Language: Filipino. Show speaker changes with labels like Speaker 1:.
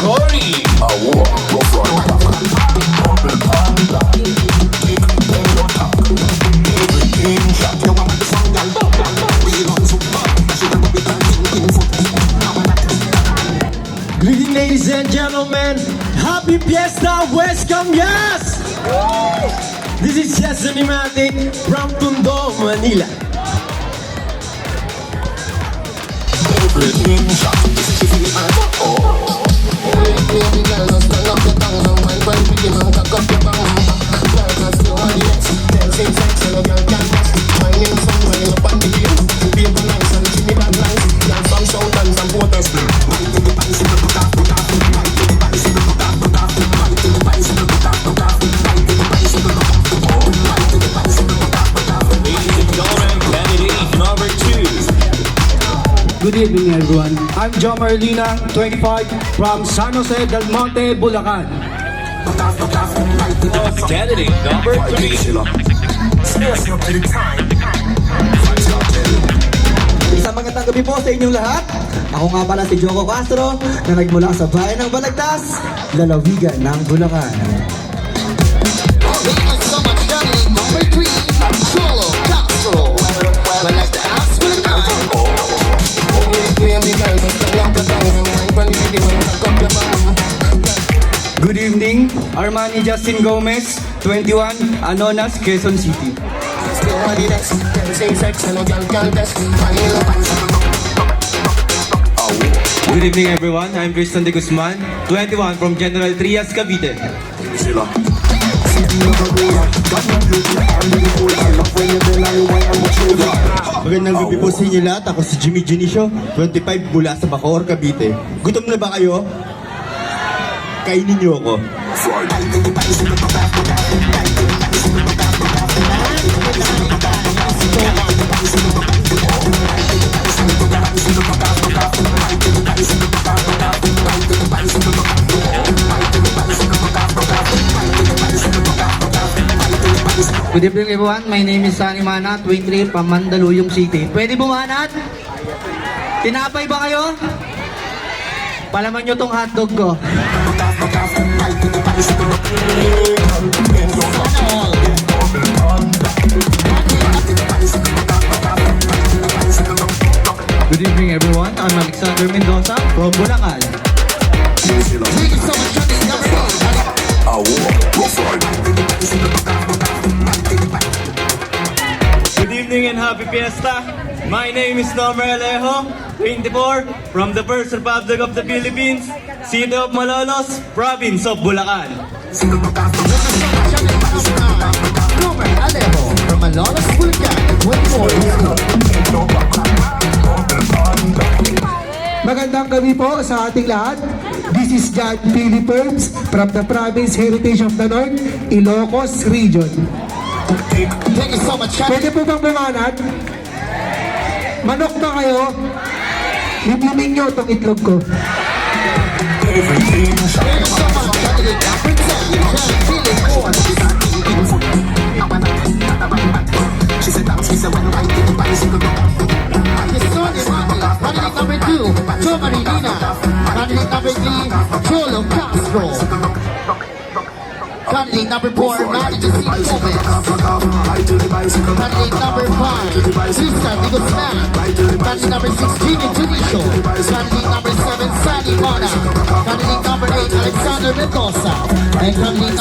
Speaker 1: Corey.
Speaker 2: Greeting, ladies and gentlemen. Happy Fiesta, welcome, yes! This is Yes Animatic from Tondo, Manila.
Speaker 3: Good evening, everyone. I'm John Marlina, 25, from San Jose del Monte, Bulacan.
Speaker 1: Candidate number 3.
Speaker 4: Isang magandang gabi po sa inyong lahat. Ako nga pala si Joko Castro na nagmula sa bayan ng Balagtas, lalawigan ng Bulacan.
Speaker 3: Good evening, Armani Justin Gomez, 21, Anonas, Quezon City. Good evening, everyone. I'm Tristan de Guzman, 21, from General Trias, Cavite.
Speaker 2: Magandang gabi po sa inyo lahat. Ako si Jimmy Junicio, 25, mula sa Bacoor, Cavite. Gutom na ba kayo? Kainin niyo ako.
Speaker 3: Good evening, everyone. My name is Sunny Mana, 23, from Mandaluyong City. Pwede bumanat? Tinapay ba kayo? Palaman nyo tong hotdog ko. Good evening, everyone. I'm Alexander Mendoza from Bulacan.
Speaker 5: Good evening and happy fiesta. My name is Nomer Alejo, 24, from the First Republic of the Philippines, City of Malolos, Province of Bulacan.
Speaker 6: Magandang gabi po sa ating lahat. This is John Philippines from the Province Heritage of the North, Ilocos Region. Pwede po bang bumanat? Manok ba kayo? Liblimin nyo itong itlog ko.
Speaker 7: Candidate number 2, Joe Marilina. Candidate number 3, Cholo Castro. Candidate number 4, Manny Jacinto Gomez. Candidate number 5, Tristan de Guzman. Candidate number 6, Jimmy Junicio. Candidate number 7, Sunny Mana. Candidate number 8, Alexander Mendoza. And candidate